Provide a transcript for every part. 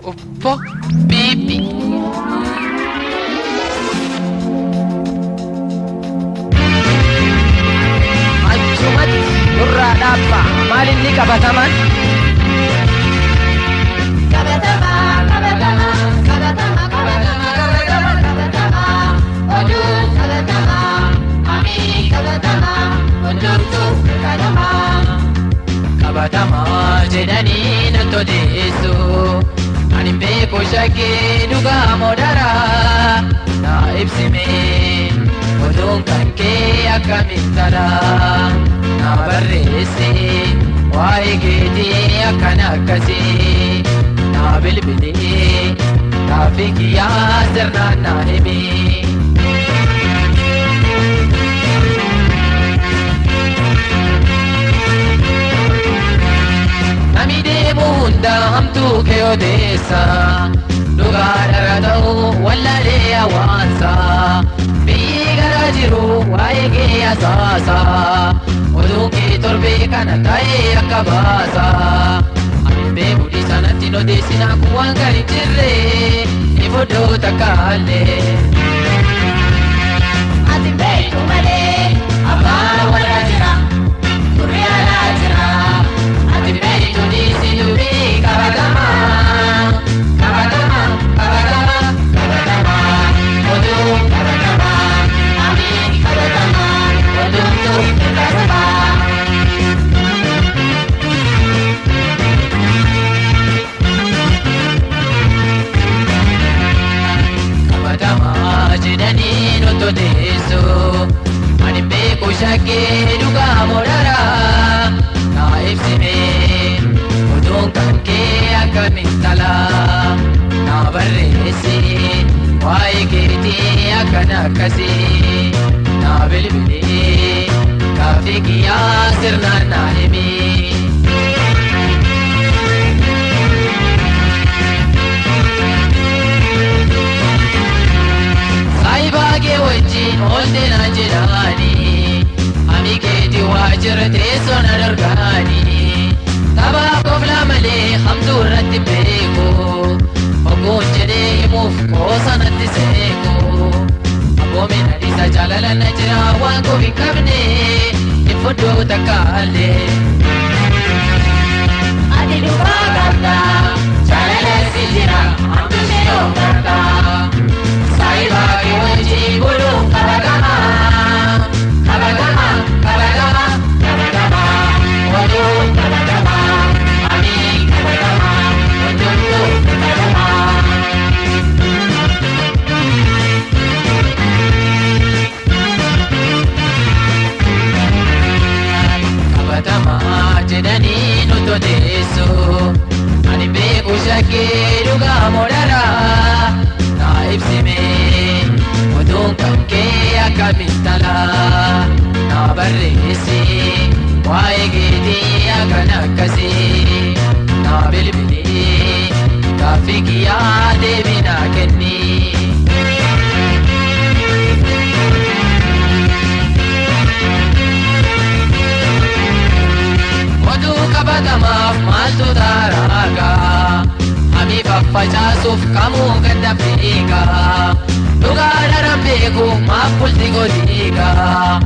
Oppo Bibi. Achumat nurraa dhaabba maal inni qabataman? Kabatama, kabatama, kabatama, kabatama, kabatama, oduu kabatama, amii kabatama, hundumtuu kabatama. Kabatama jedhanii nan todeessu ani beeku shakkii dhugaa moodara na ibsime oduun kan kee akkamiin tala na barreesse waa'ee keetii akkan akkasii na bilbilee gaaffii kiyyaa sirnaan na himi. Nami deemu hunda hamtuu kee odeessa dhugaa dhara ta'uu wallaalee hawaasa biyyi gara jiru waa'ee kee asaasa oduun kee torbee kana ta'ee akka baasa amin beeku dhiisanatti odeessina kun waan gadi jirre ifoddoo takkaallee. Ati beeku malee abbaan walaa jira turri alaa jira. Ati beeku dhiisi dubbii kabatama kabatama kabatama kabatama oduu kabatama Amii kabatama, oduu kabatama. kabatama jedhanii nutti odeessu ani beeku shakkii dhugaa moodara na ibsime oduun kan kee akkamiin tala na barreesse waa'ee keetii akkan akkasii na bilbilee gaaffii kiyyaa sirnaan na himi. Saayibaa wajjin oolte na jedhanii ami keetii waajjira teessoo na dargaanii taphaa kofla malee hamtuu irratti beeku oguun jedhee himuuf qoosa natti seeku abboomina isa jaalala na jira waan koof hin qabne ifoddoo takkaallee. Ati dhugaa qabda, jaalala si jira, hamtuushee yoo qabda. Saayibaa kee wajjin buluun kabatama kabatama kabatama kabatama oduun kabatama amii kabatama hundumtuu kabatama. Kabatama jedhanii nutti odeessu ani beeku shakkii dhugaa moodara na ibsime oduun kan kee akkamiin tala na barreesse waa'ee keetii akkan akkasii na bilbilee gaaffii kiyyaa deebii naa kenni. Oduu qabatamaaf maaltu taaraagaa Ami faffacaasuuf kamuu gadda fiigaa dhugaa dharan beeku maaf bulti godhiigaa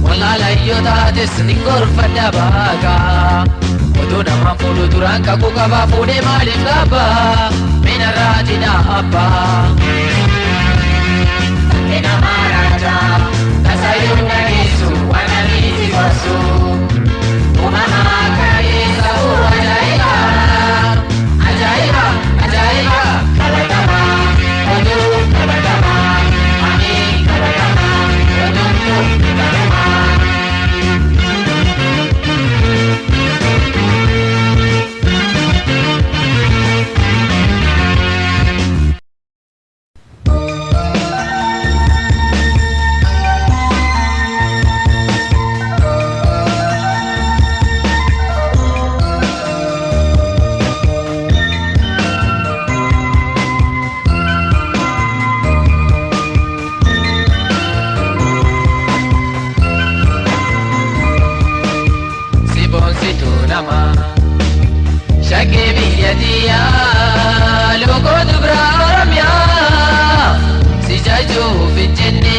wallaalayyoo taates ni gorfadha baagaa oduu namaan fuudhu duraan kakuu qabaa fuudhee maaliif dhaabaa minarraati dhaabbaa. Bakki namaa raajaa, Tasayyuu dhageessu waan ani si gorsu uumamaa kareessa ajaa'iba ajaa'iba ajaa'iba kabatama oduu kabatama amii kabatama oduutu kabatama. nama shakkii biyya tiyyaa logo dubra oromia si jaju finjenne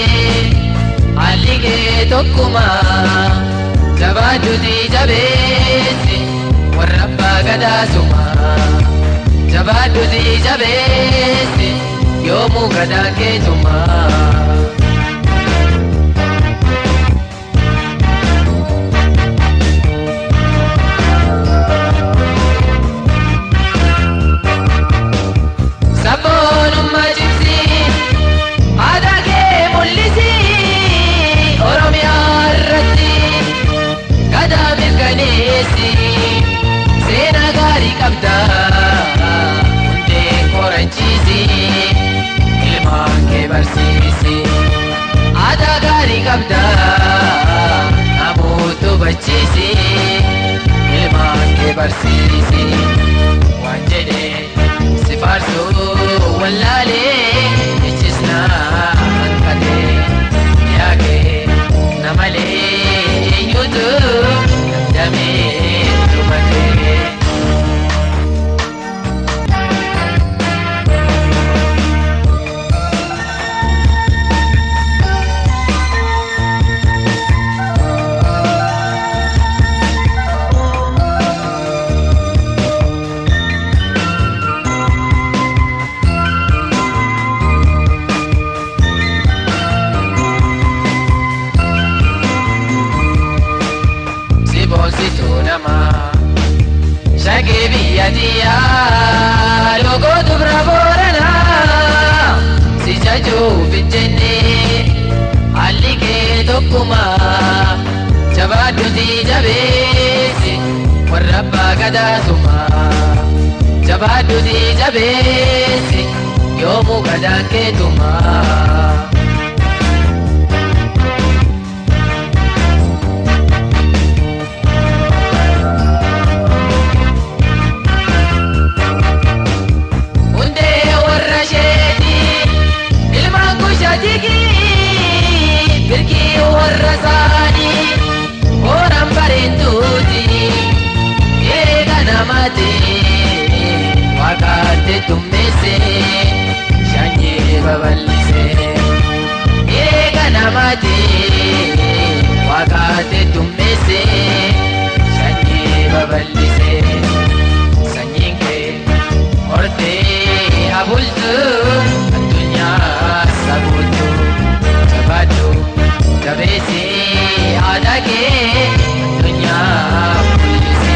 alige tokkuma jabadu di jabesi warabba gada suma jabadu di jabesi yomu gada ketuma qabda namoota bachiisi ilmaan kee barsiisi waan jedhe si faarsuu wallaalee ichisnaa hanqatee yaakee namalee eenyuutu damee tumatee. Shagebi yadia logo dubra borana si jaju finjenne alige tokkuma jabadu di jabesi warabba gada suma jabadu di jabesi yomu gada ketuma. Birki warrasani orang barentuti ega namate wakate tummese shanye babalise ega namate wakate tummese shanye babalise sanyinke orte abultu dunya sabutu jabadu jabesi adage dunya pulisi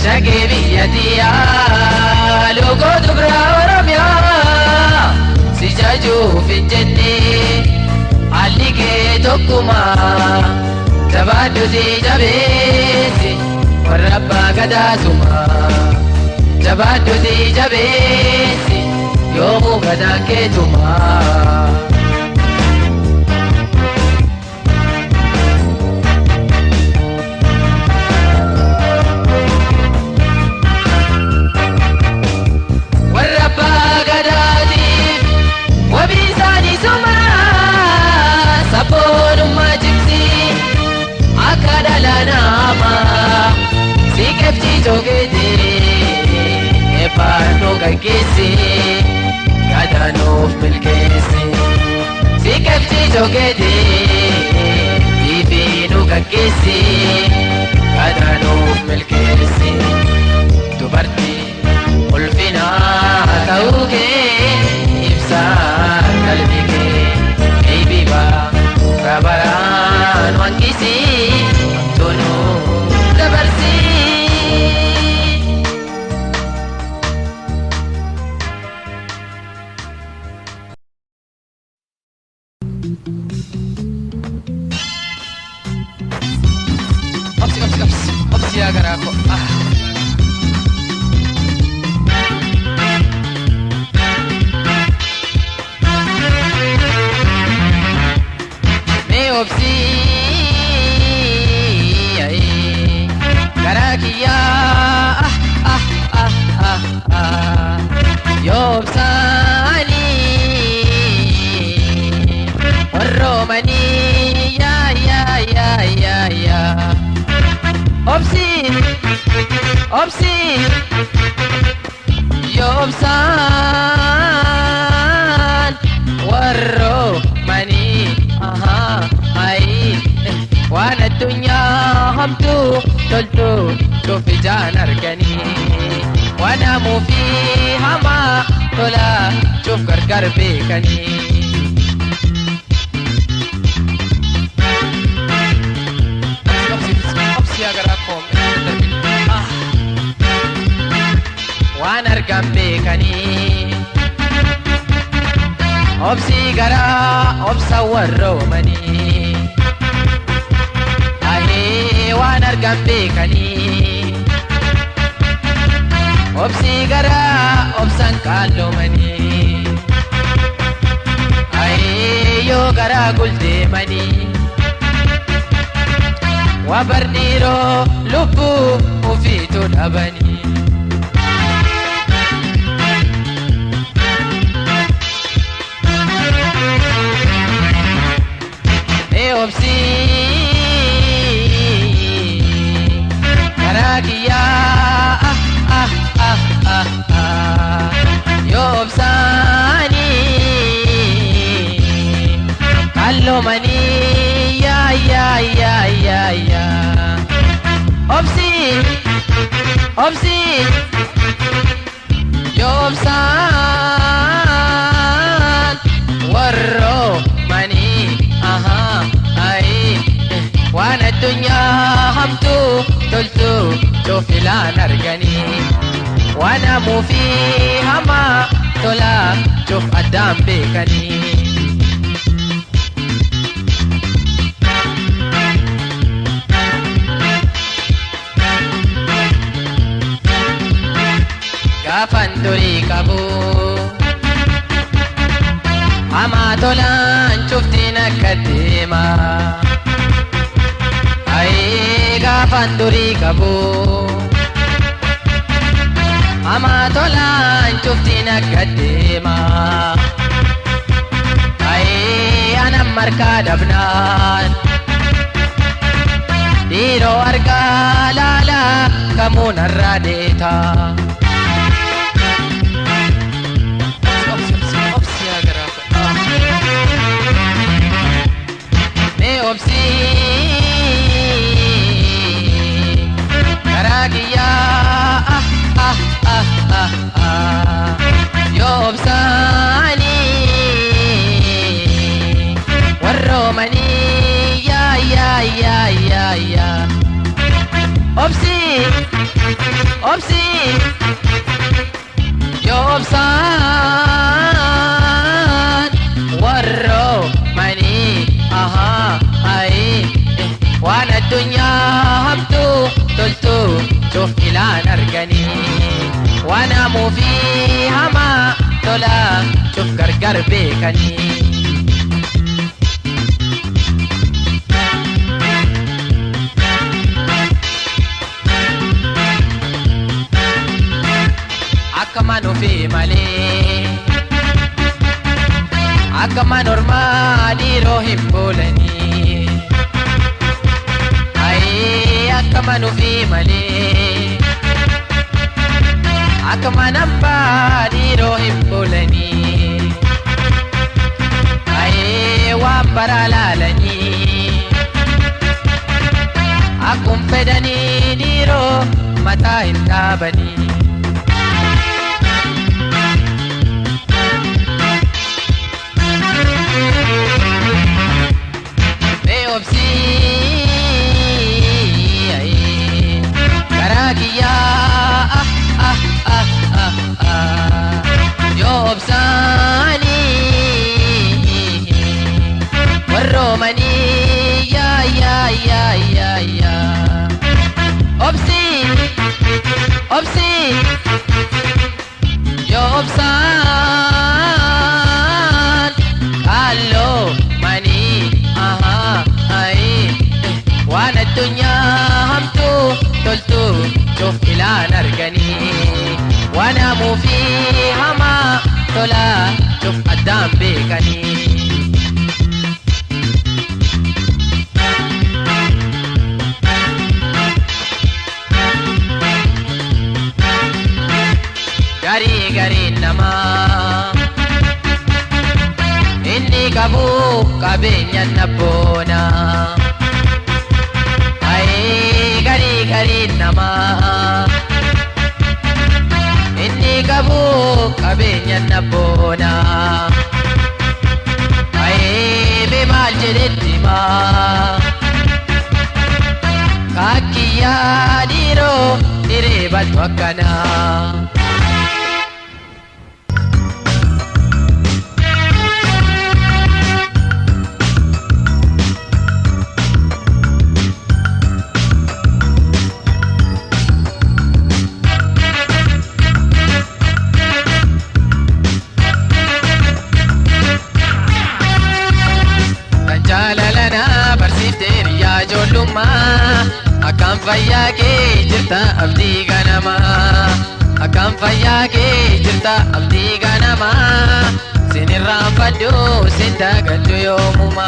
Shagebi yadia logo dubra oromia si jaju finjenne alige tokkuma jabadu di jabesi warabba gada suma jabadu di jabesi yomu gada ketuma. Jogede epano gagese kadanof milkese sikafti jogede ibinu gagese kadanof milkese dubarti ulfina tauge ibsa kalbike eibiba rabaran wankisi tunu dabarsi. garako. Me obsi garakiya yobsani warromani ya obsi yobsan warromani ay وانا الدنيا همتو تلتو شوف جان اركني وانا مو فيها ما طلع شوف قرقر بيكني أبسي أقرأكم وانا ارقم بيكني أبسي قرأ أبسا والرومني وانا ارقم بيكني obsi gara obsan kalomani ayo gara gulde mani wabarniro lubu ufitu dabani obsi garakiya yobsani kalomani ya obsi yobsan warro mani ay وانا الدنيا همتو تلتو شوف لا نرقني وانا مو فيها ما طلع شوف قدام بيكني كافن دوري كابو اما طلع شفتنا كديما ay gafan duri kabu ama tolan chuftina kadima ay anam marka dabnan diro arga lala kamu narradeta obsi garakiya yobsani warromani ya obsi yobsan warromani ay وانا الدنيا همتو تلتو شوف الى نرقني وانا مو فيها ما طلع شوف قرقر بيكني عكمانو في مالي عكمان ormali rohim bolani akamanu fi mali akamanam padi rohim bolani ay wa paralalani akum fedani diro mata indabani obsi garakiya yobsani warromani ya obsi obsi yo obsan allo mani aha ai وانا الدنيا همتو تلتو شوف الى نرقني وانا مو في هما طلع شوف قدام بيكني gari gari nama inni kabu kabenya napona gari gari nama inni kabu kabenya napona ay be mal jedeti ma kakiya diro dire batwakana akam fayya ke jirta abdi ganama akam fayya ke jirta abdi ganama sinirran faddo sinta gaddu yomuma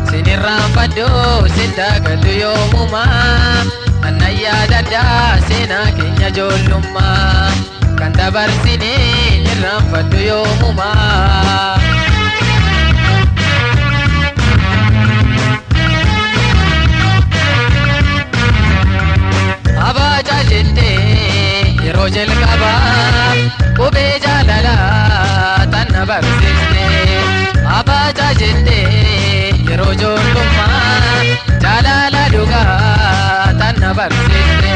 sinirran faddo sinta gaddu yomuma annayya dadda sena kenya jollumma kan dabarsine nirran faddu yomuma abaja jette yeroo jalqaba qubee jaalala tanna barsiste abaja jette yeroo ijoollummaa jaalala dhugaa tanna barsiste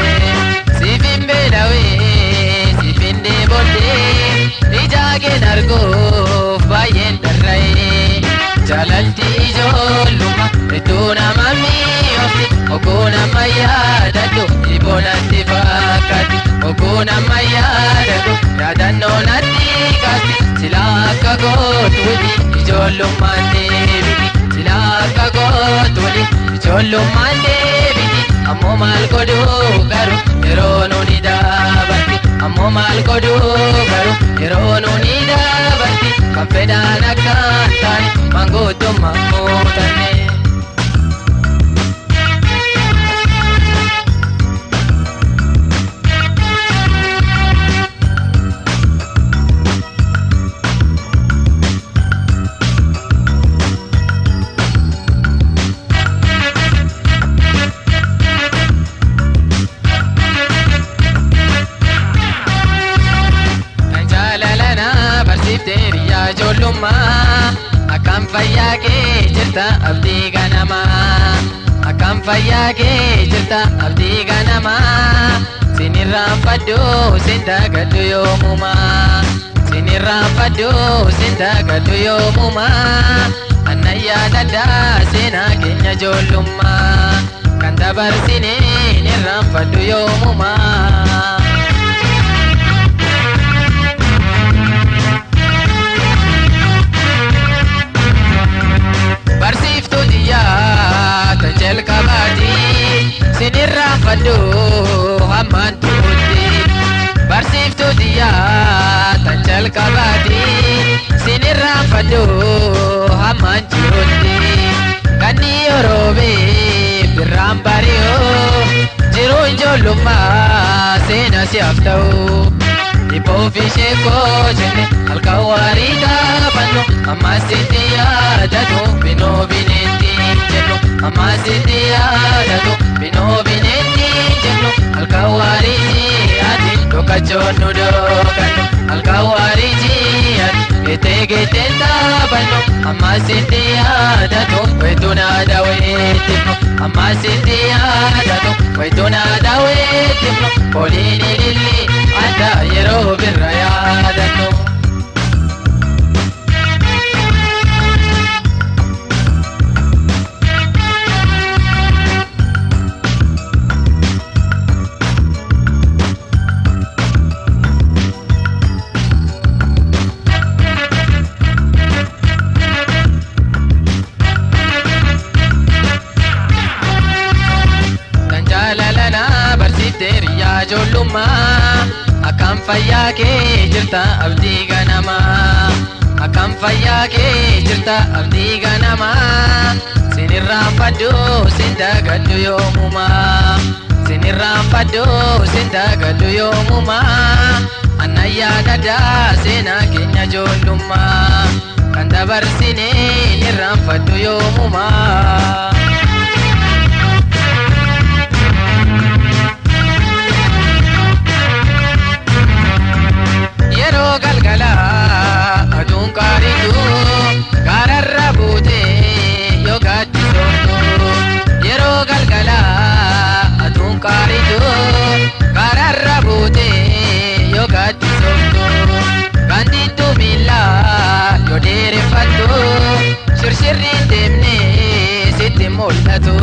siifin beelawee siifin deebodhee ijaa keen arguuf baay'een darra'ee jaalalti ijoollummaa iddoo nama mi'oofti oguu nama yaadadhu ibonatti fakkaatti oguu nama yaadadhu yaadannoo natti kaasti silaa akka gootu witi ijoollummaan deebiti silaa akka gootu witi ijoollummaan deebiti ammoo maal godhuu garuu yeroo nuni daabatti ammoo maal godhuu garuu yeroo nuni daabatti kan fedhaan akka taane mangootummaa muutanne. Akam fayyaa kee jirta abdii ganama akam fayyaa kee jirta abdii ganama sinirraan faddu sinta gaddu yoomuma sinirraan faddu sinta gaddu yoomuma annayyaa daddaa seenaa keenya ijoollummaa kan dabarsine nirraan faddu yoomuma. Barsiftu diyaa tan jalqabaati sinirraan faddu hammaan tuutti barsiftu diyaa tan jalqabaati sinirraan faddu hammaan tuutti ganni oroobee birraan bari'oo jiruun ijoollummaa seena si'aaf ta'u. Ipofi sheko jenne halkan waarii gaafannu amma sitti yaadatu binoo bineetti jennu amma sitti yaadatu binoo bineetti jennu halkan waarii ji'aati dhokachoon nu dhokannu halkan waarii ji'aati geetee geeteen taphannu amma sitti yaadatu weetu naada weettifnu amma sitti yaadatu weetu naada weettifnu oliin ililli adda yeroo birra yaadannu. ijoollummaa akkam fayyaa kee jirta abdii ganamaa akkam fayyaa kee jirta abdii ganamaa sinirraanfadhu sin dagadhu yoomumaa sinirraanfadhu sin dagadhu yoomumaa anna yaadadha seenaa keenya ijoollummaa kan dabarsine nirraanfadhu yoomumaa. Yeroo galgala aduun qaaritu gaararra buutee yoo gaaddisoomtu yeroo galgala aduun qaaritu gaararra buutee yoo gaaddisoomtu gaandittu miillaa yoo dheereffattu shirshirriin deemnee sitti mul'atu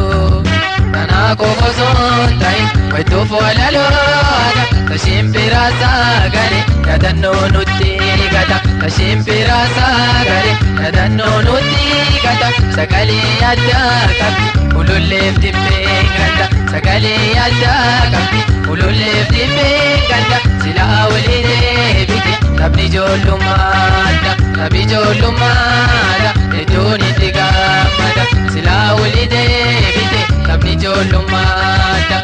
tanaa qofosoon ta'e wayituuf walaloodha tashimbira sagale yadannoo nutti gata tashimbira sagale yadannoo nutti gata sagalee addaa qabdi ululleef dibbee ganda sagalee addaa qabdi ululleef dibbee ganda silaa walii deebite taphni ijoollummaadha taphni ijoollummaadha iddoon itti gammada silaa walii deebite taphni ijoollummaadha.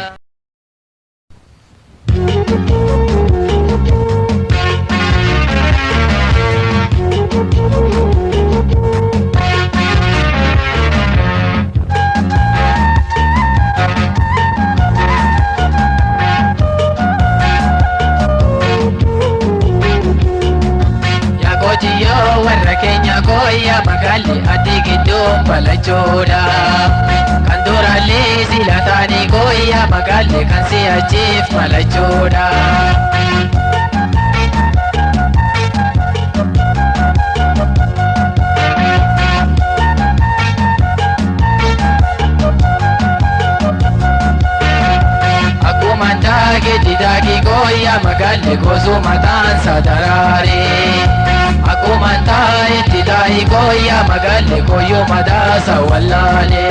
Yakojiyo warra keenya koya magali ati gidduun balachoodha kan duraallee sila taanii koya magali kan si'achiif malachoodha. Akkuman taage didaagi koya magali gosu mataan sadaraare. Akkuman taa'e didaayi koya magali koyo madaasa wallaale.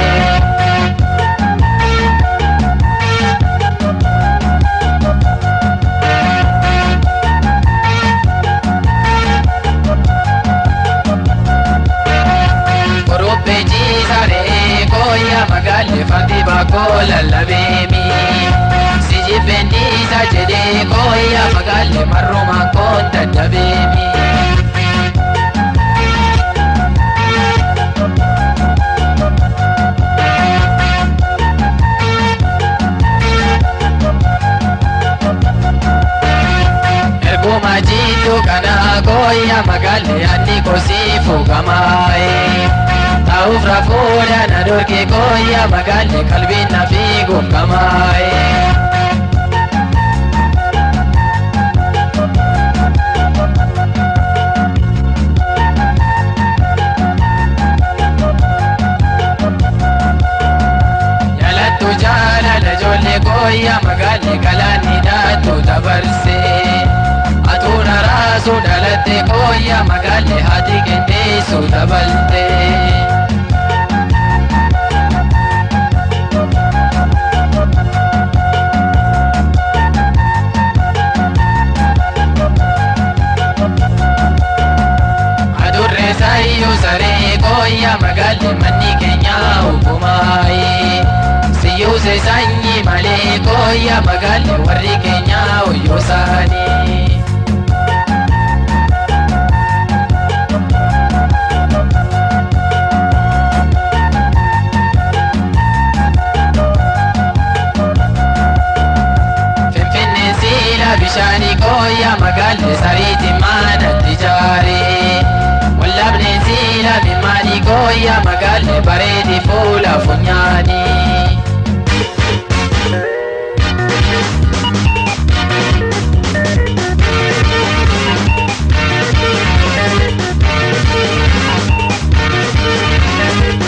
Koruphee ciisaree koya magali fardi baakoo lallabeemi. Sijjibbeen dhiisa jedhee koya magali marrumaan koon dadhabeemi. Majitu kana koya magali ani kosifu kamae tauf rafuda na dorke koya magali kalbi na figu kamae Yalatu jala la jolle koya magali kalani datu tabarse Atuna rasu dalatte koya magali hati kende su dabalte. Adurre sayo sare koya magali manni kenya hukumai. Siyu se sanyi male koya magali warri kenya uyosani. Bishani koya magali sariti mana tijari wallabne zila bimani koya magali baredi fula funyani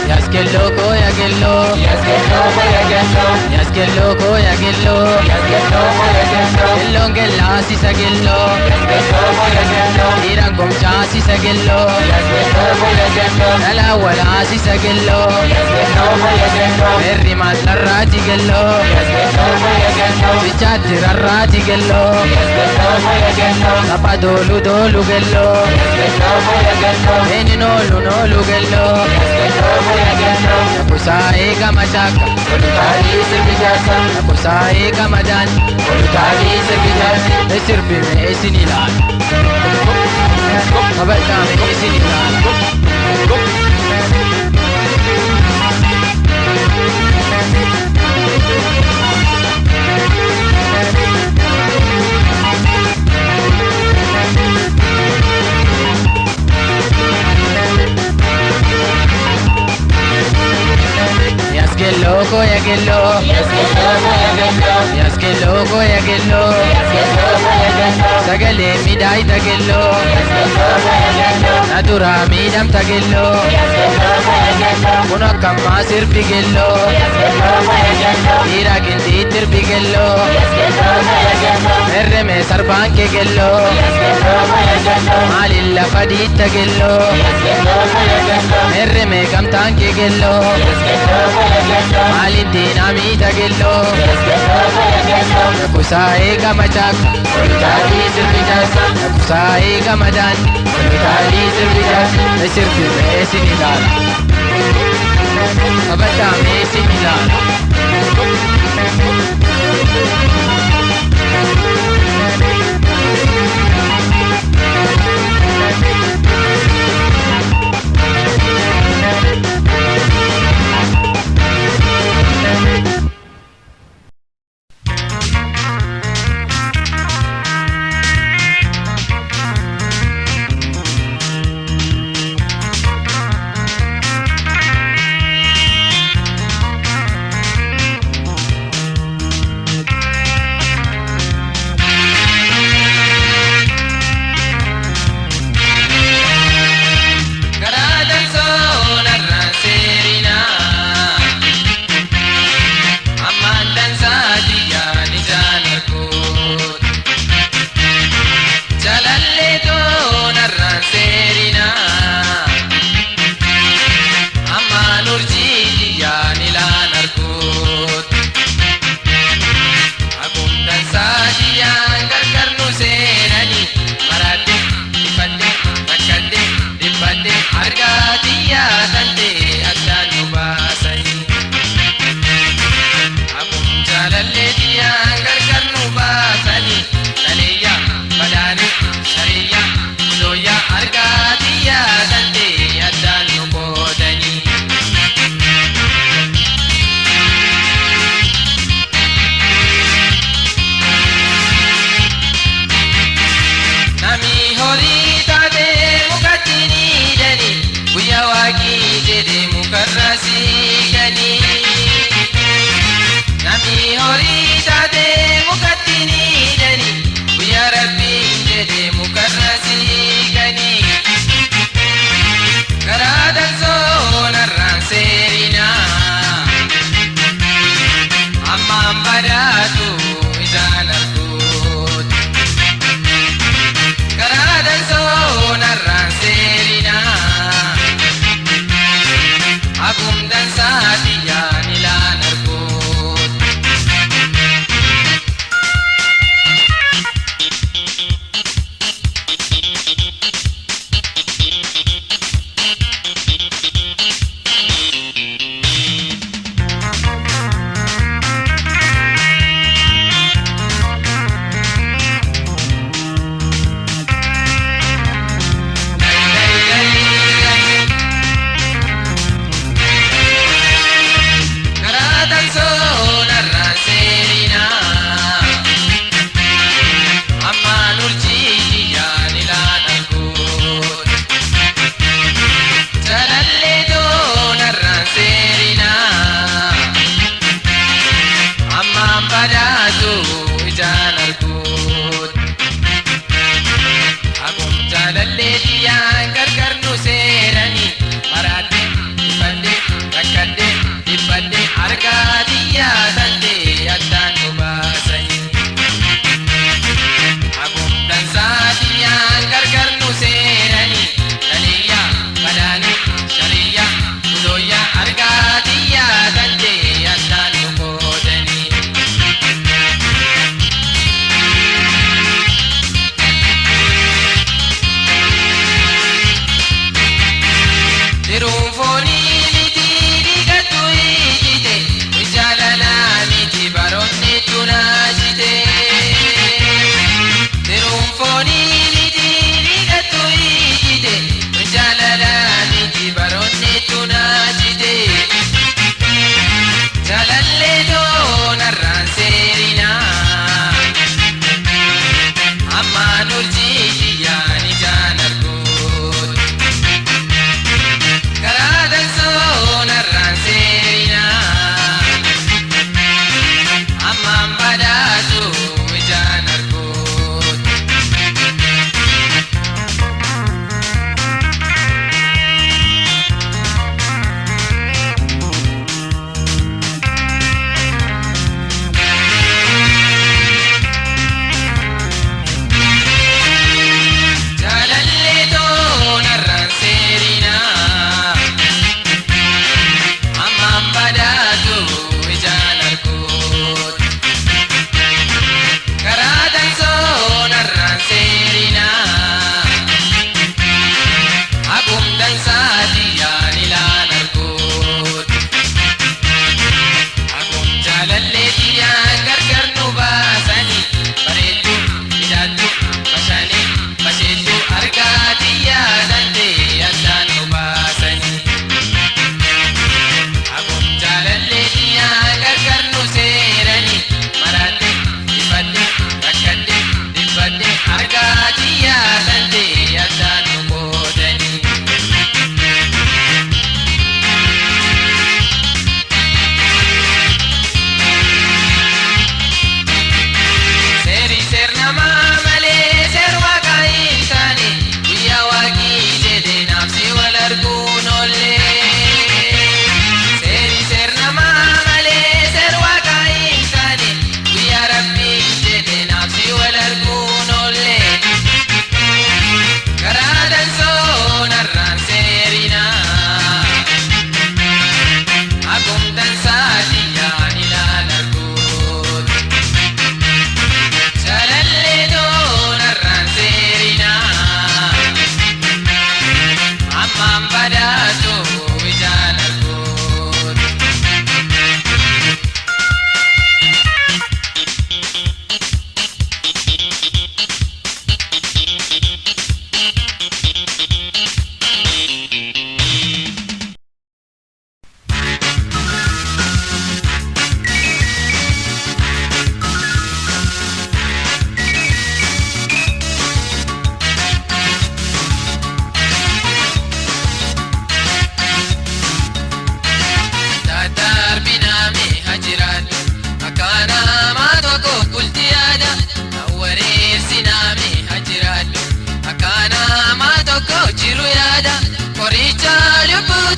Yaskello koya gello Yaskello koya gello Yaskello koya gello Yaskello koya gello Gello gella sisa gello Yaskello koya gello Iran gomcha sisa gello Yaskello koya gello Nala wala sisa gello Yaskello koya gello Merri matlarraji gello Yaskello koya gello Chatti rarrati gello Tapa dolu dolu gello Eni nolu nolu gello Nakusai kama chaka Olutali sirbijaza Nakusai kama dan Olutali sirbijaza Esirbi me esinilan Kabata me esinilan Loco ya gello Yaske loco ya gello Sagale midai tagello Natura midam tagello Kuna kama sirbi gello Ira gindi tirbi gello Merre me sarban ke gello Malilla fadi tagello Merre me kamtan ke gello Malindina mi tagello Nakusai kama chaka Olutali sirbijaza Nakusai kama dan Olutali sirbijaza Nasirbi me esinilan Kabata me esinilan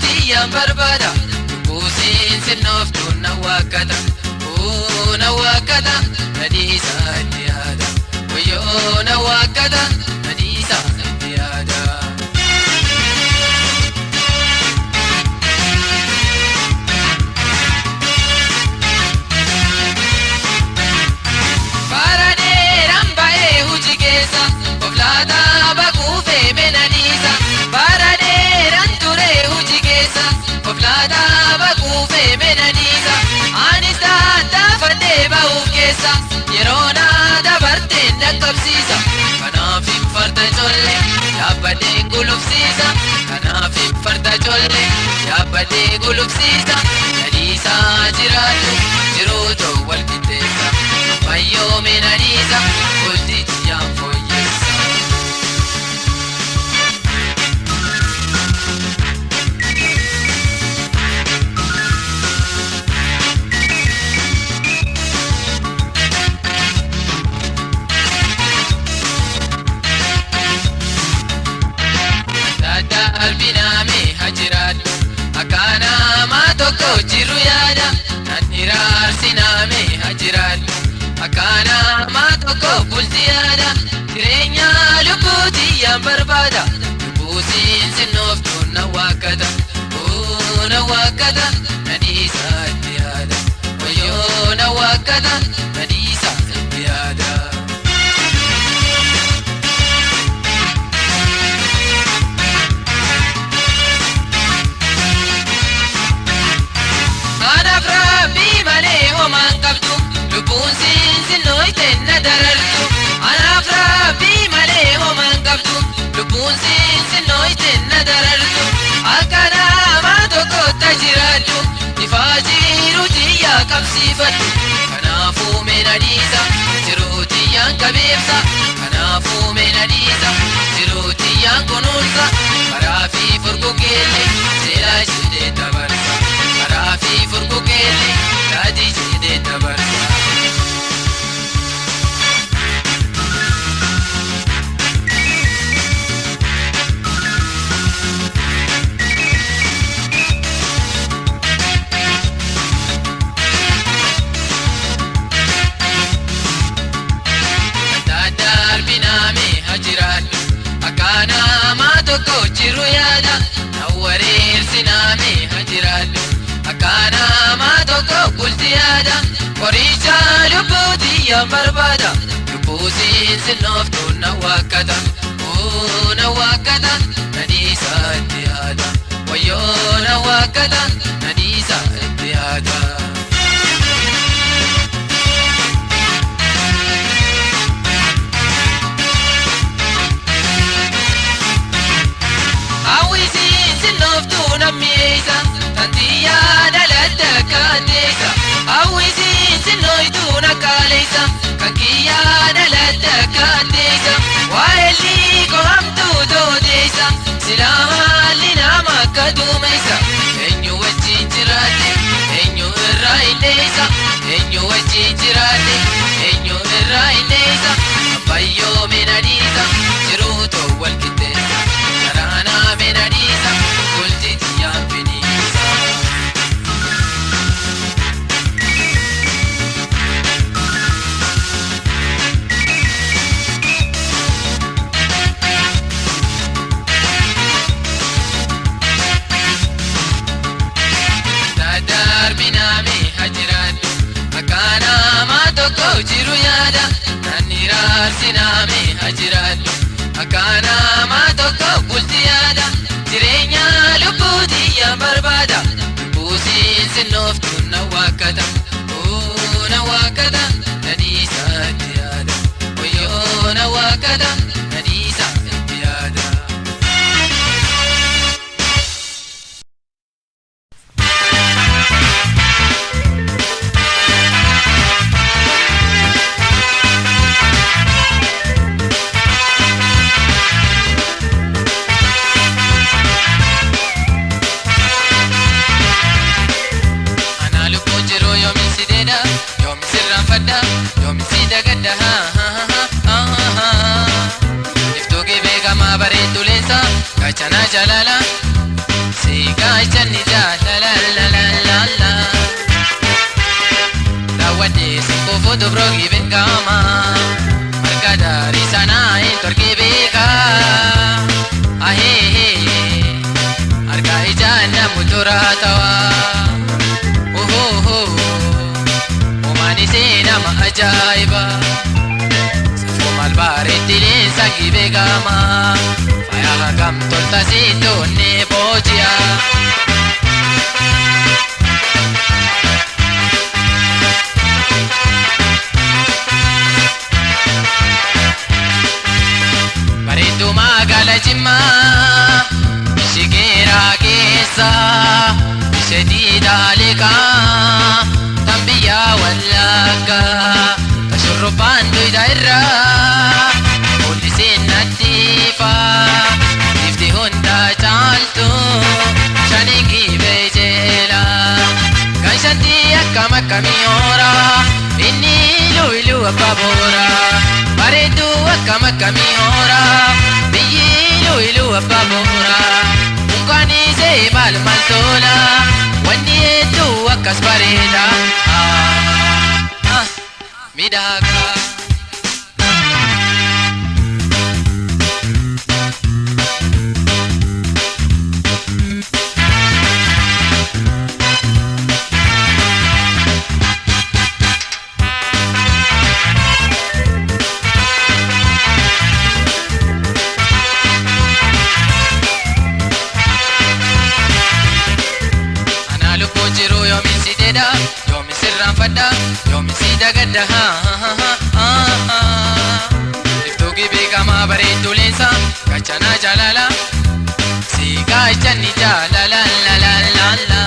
lubbuutii yaan barbaada buusiin sinnooftuu na waakkata na waakkata nadhiisaa itti yaada wayyoo na waakkata nadhiisaa itti yaada. Oflaataa bakuufee menaniisa baradeeran ture hojii keessa oflaataa bakuufee menaniisa anis taataafadhee bahuuf keessa yeroo naa dabarteen dhaqqabsiisa kanaaf hin farda ijoollee yaabbadheen gulufsiisa kanaaf hin farda ijoollee yaabbadhee gulufsiisa nadhiisaa jiraatu jiruutu wal qixxeessa wayyoo menaniisa hojii jiyyaan fooyyeessa. Albinaame hajiraadhu akkaana maa tokko jiru yaada nan iraarsiname hajiraadhu akkaana maa tokko bulti yaada jireenya lubbuutii yaan barbaada lubbuusiin sinnooftuu na waakkata na waakkata nadhiisaa itti yaada wayyoo na waakkata nadhiisaa itti yaada. Lubbuun sinsinnooyteen na darartu anaaf rabbii malee homaan qabdu lubbuun sinsinnooyteen na darartu akka namaa tokkotta jiraadhu ifaa jiru tiyyaa qabsiifadhu kanaafuu meena dhiisa jiruu tiyyaan qabeebsa kanaafuu meena dhiisa jiruu tiyyaan kunuunsa karaa fi furgugeelle seeraa jedhee dabarsa karaa fi furgugeelle daadii jedhee dabarsa. Akkaana maa tokko jiru yaada na wareersiname hajiraadhu akkaana maa tokko bulti yaada qoricha lubbuutii yaan barbaada lubbuusiin sinnooftuu na waakkata na waakkata nadhiisaa itti yaada wayyoo na waakkata nadhiisaa itti yaada. Tantiyaa dhalatta kaateessa hawwisiin sinnooytuu na kaaleessa kan kiyyaa dhalatta kaateessa waa'elli qohamtuu tooteessa silaa haalli nama akka duumessa eenyu wajjin jiraate eenyu irraa illeessa eenyu wajjin jiraate eenyu irraa illeessa abbayyoo meena dhiisa jiruutu wal qixxeessa karaanaa meena dhiisa bulti tiyyaan fini. Akkaana maa tokko jiru yaada nan iraarsiname hajiraadhu akkaana maa tokko bulti yaada jireenya lubbuutii yaan barbaada lubbuusiin sinnooftuu na waakkata na waakkata nadhiisaa itti yaada wayyoo na waakkata nadhiisaa itti yaada. Iftuu gibee gamaa bareeddu leensa gachana jalala siigaa. gaachanni jaalala la la la la daawwadhee simboo fuutu biroogi beekama marga daarii sanaa hin torkee beeka ahee harka ijaan namu turaa tawaa Omani nama ajaiba Safo malbaretti lensangi begama Faya hagam tolta sito ne bojia Bareedu magala jimma Ishikera keessa Ishedi daleka Tambiya wallaka Tashurruban duidairra Polisin natifa Ifti hunda chaltu Shaniki bejela Ganshanti akkam akkamiora Inni ilu abbabora Bareedu akkam akkamiora Biyyi ilu abbabora Munkani see mal tola Wanni hedduu akkas bareeda midhaga Yomi sirraan fadda yomi si dagadda Iftuugi beekamaa bareedduu leensa gachanaa jaalala si gaachanni jaalala la la la la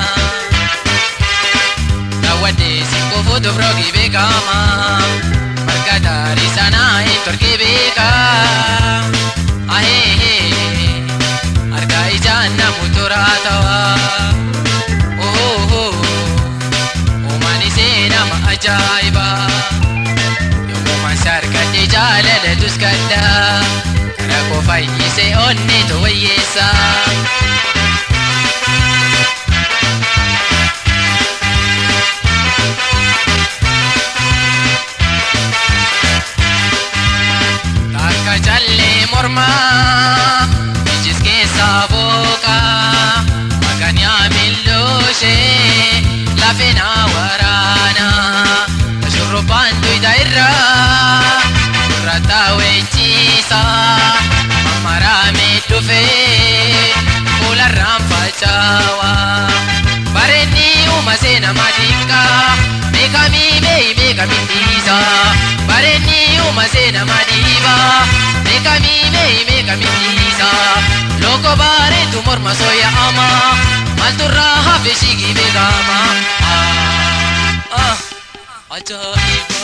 daawwadhee simboo fuutu biroogi beekama marga daarii sanaa hin torkee beeka ahee harka ijaan namu turaa tawaa nama ajaiba Yommuu sarkadhe jaalala tuskadda Kara koo fayyise onni to wayyeessa Takka jallee mormaa Ijis keessaa booqa Maqaan yaamilooshee Lafina waraana Tashurruban duidairra Durrata weechisa Mammarame dhufe Fuularraan facawa Bareedni uumase nama dinqa Meekami meekamitiisa Bareedni uumase nama dhiiba Meekami meekamitiisa Loko bareedu morma sooya'ama Malturraa hafe shigi beekama ajaiba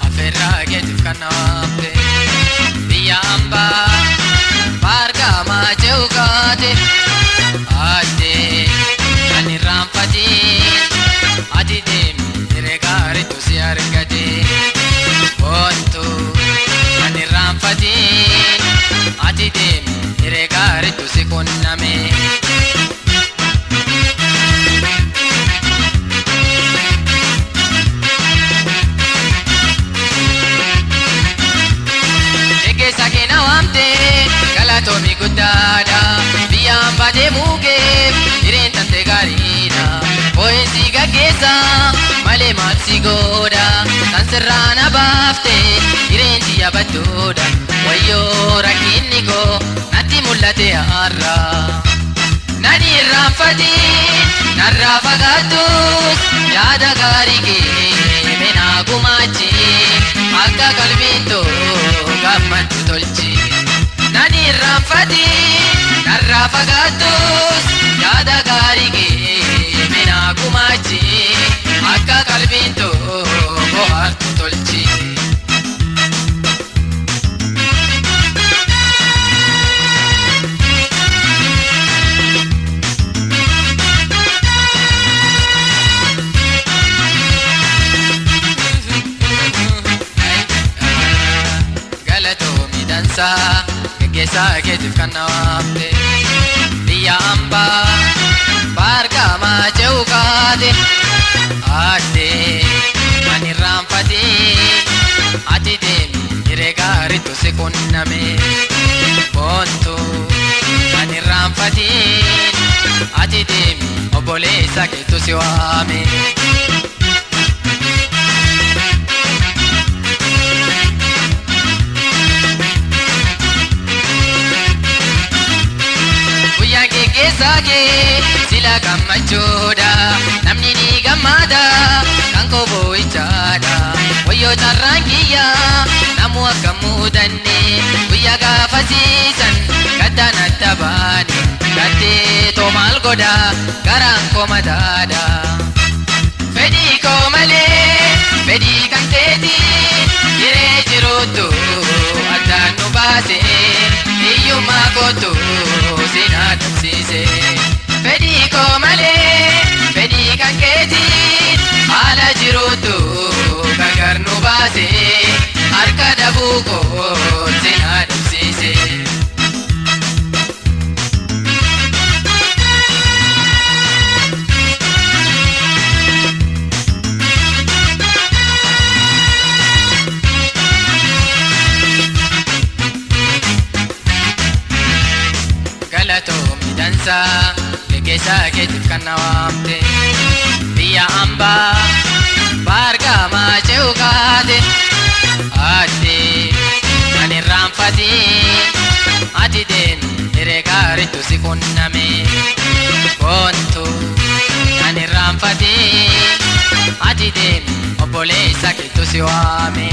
Aferraa geetiif kan naafte biyya hambaa baargamaa jehu kaate addee kan irraanfatiin ati deemi hiree gaariitu si argate boontu kan irraanfatiin ati deemi hiree gaariitu si qunname Galatoomii guddaadha biyyaan baatee muukee jireen tante gaariidha Boo'insi gaggeessa malee maal si godha Kan sirraan abaafte jireen tiyya baddoodha Wayyoo rakkinni koo natti mul'ate har'a Nani irraanfatiin narraa fagaattus yaada gaarii kee menaa gumaachi Akka qalbiin too gammaddu tolchi Nani irraanfatiin narraa fagaattus yaada gaarii kee minaa kumaachi akka qalbiin tokko hartu tolchi. Geggeessaa keetiif kan na waamte biyya hambaa baargamaa ce'u kaate addee kan irraanfatiin ati deemi hiree gaariitu si qunname boontuu kan irraanfatiin ati deemi obboleessa keetu si waame. Geggeessaakee sila gammachuudha namni ni gammada kan koo boo'ichaadha wayyoo carraan kiyyaa namu akka muudanne guyyaa gaafasiisan gaddaan adda baane gaddee too maal godha garaan koo madaadha. Fedhii koo malee fedhii kan keetii jiree jiruutu addaan nu baase hiyyummaa kootu sinaa dhabsiise. Fedhii koo malee fedhii kan keetii haala jiruutu gargar nu baase harka dhabuu koo sinaa dhabsiise. Galatoomi dansaa geggeessaa keetiif kan na waamte biyya hambaa baargamaa ce'u kaate addee kan irraanfatiin ati deemi hiree gaariitu si qunname boontuu kan irraanfatiin ati deemi obboleessa keetu si waame.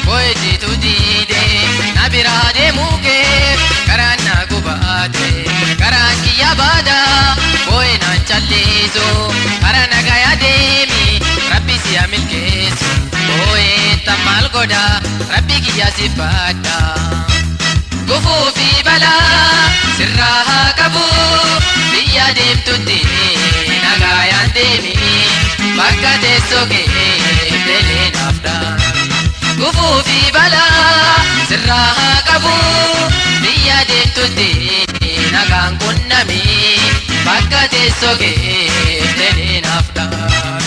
Boyetitu diide na biraa deemuu kee karaan na gubaate karaan kiyya baada boo'ee naan callisu karaa nagaya deemi rabbi siya milkeessu boo'ee tammaal godha rabbi kiyya si baadha. Gufuu fi balaa sirraa haa qabu biyya deemtutti nagayaan deemi bakka teessoo kee deelee naaf dhaan. Gufuu fi balaa sirraa haa qabu biyya deemtutti nagaan qunnami bakka teessoo kee deelee naaf dhaan.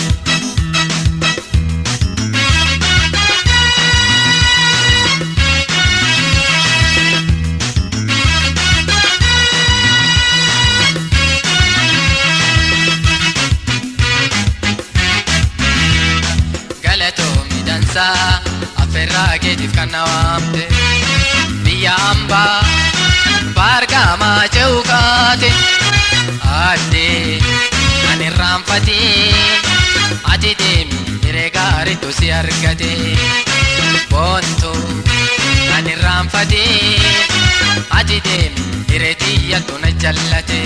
Galatoomi dansaa afeerraa keetiif kan na waamte biyya hambaa baargamaa ce'u kaate addee kan irraanfatiin ati deemi hiree gaariitu si argate boontuu kan irraanfatiin ati deemi hiree xiyyattu na jallate.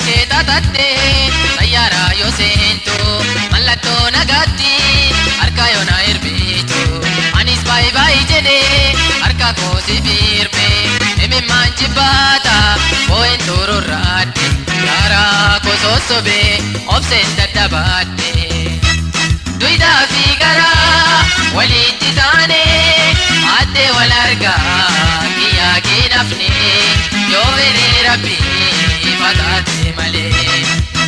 Kee tatattee xayyaaraa yoo seentu mallattoo nagaatti harka yoo na hirbitu anis baay'ee baay'ee jedhee harka koo si firme imimmaan jibbaata boo'een tururraadde garaa koo sossobee obseen dadhabaadde. Duydaa fi garaa walitti taane addee wal argaa kiyyaa kee nafne yoo fedhee rabbii fataate malee.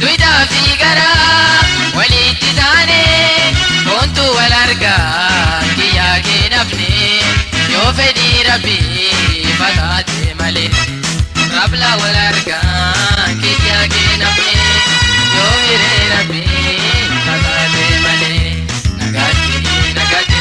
Duydaa fi garaa walitti taane boontuu wal argaa kiyyaa kee nafne yoo fedhii rabbii fataate malee. Rabla wal argaa kiyyaa kee nafne yoo hiree rabbii fataate malee. Nagaatti nagaatti.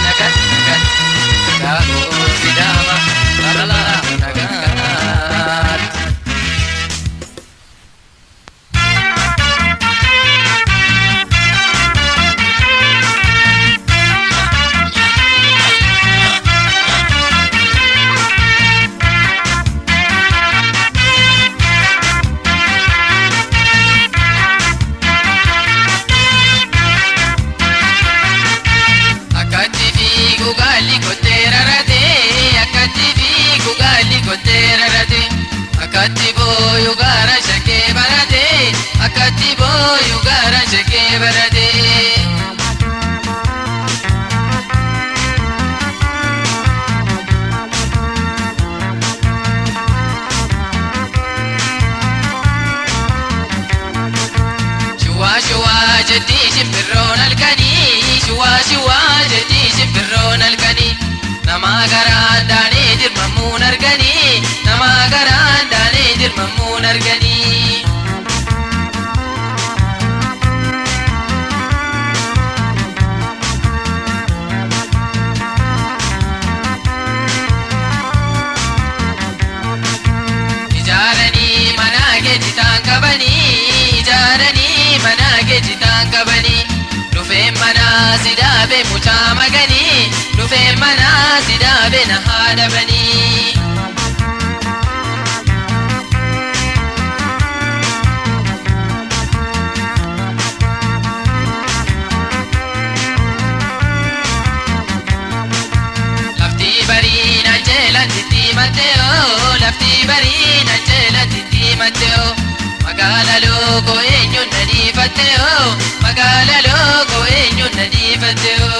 Ati boyu garan shake barade Shua jadi shimbirroon halkanii Shua jadi shimbirroon halkanii Nama garaan daanee dirmamuun arganii Nama garaan daanee dirmamuun arganii Ijaaranii mana geejitaan qabanii Ijaaranii mana geejitaan qabanii Dhufeen mana sidaabe mucaa maganii Dhufeen mana sidaabe na haadhabanii Lafti bariin anjeelatti Mateo Lafti bariin anjeelatti Mateo Magala loko eenyuun na dhiifatteo Magala loko eenyuun na dhiifatteo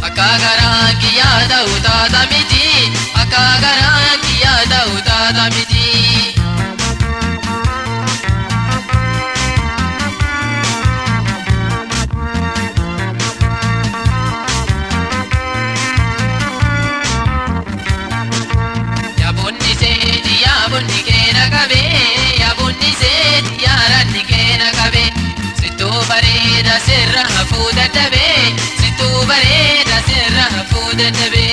Akka garaan kiyyaa ta'u taata miti Akka garaan kiyyaa ta'u taata miti Yaabonni seeti yaabonni keena qabe Yaabonni seeti yaaranni keena qabe Sittuu bareeda sirra hafuu dadhabe Sittuu bareeda sirra hafuu dadhabe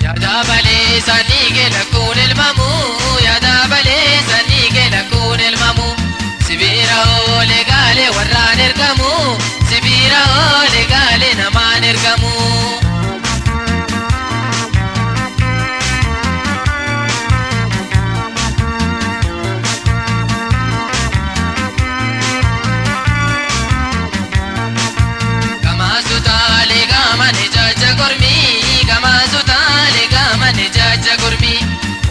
Yaada balee sanii keela kun ilmamu Yaada balee sanii keela kun ilmamu Sibiira oolee gaalee warraan ergamu Sibiira oolee gaalee namaan ergamu Jaja gurmi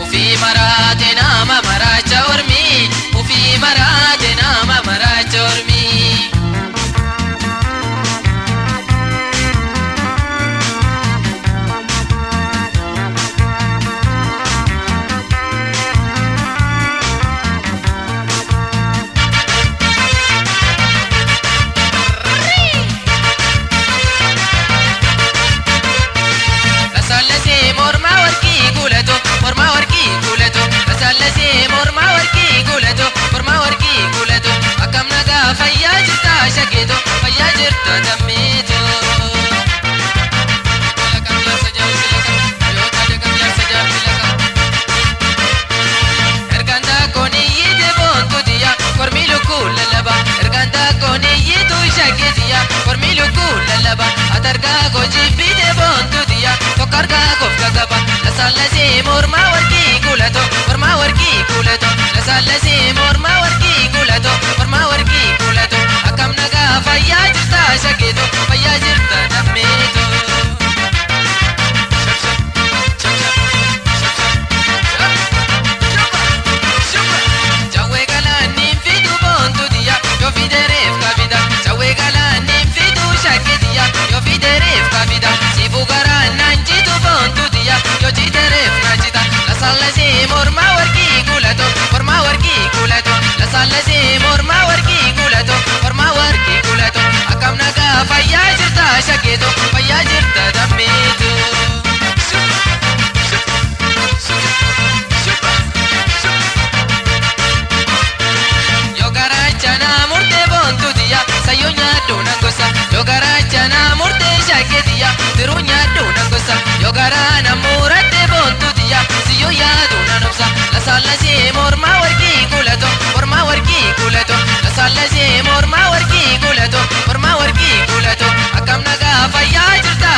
Ufi marate nama maracha ormi Ufi marate nama maracha ormi Fayyaa jirta shakeeto fayyaa jirta dammeeto Ergaan takkoon iyyite boontu diya kormi lukkuu lallaba Ergaan takkoon iyyitu shakeetiya kormi lukkuu lallaba Atargaa koo jibbite boontu diya tokko argaa koof kakaba Lasaallasee mormaa warqii kuulato mormaa warqii kuulato Lasaallasee mormaa warqii kuulato mormaa warqii kuulato Akkam nagaa fayyaa jirta shakeeto fayyaa jirta dammeeto Jawwee galaanniin fidu boontu diya yoo fidereef kabida Jawwee galaanniin fidu shakeetiya yoo fidereef kabida Siifuu garaan naan jitu boontu diya yoo jitereef na jita Lasaallasee mormaa warqii kuulato mormaa warqii kuulato Lasaallasee mormaa warqii kuulato mormaa warqii kuulato Akkam nagaa fayyaa jirta shakeeto fayyaa jirta dammeeto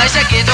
shakitu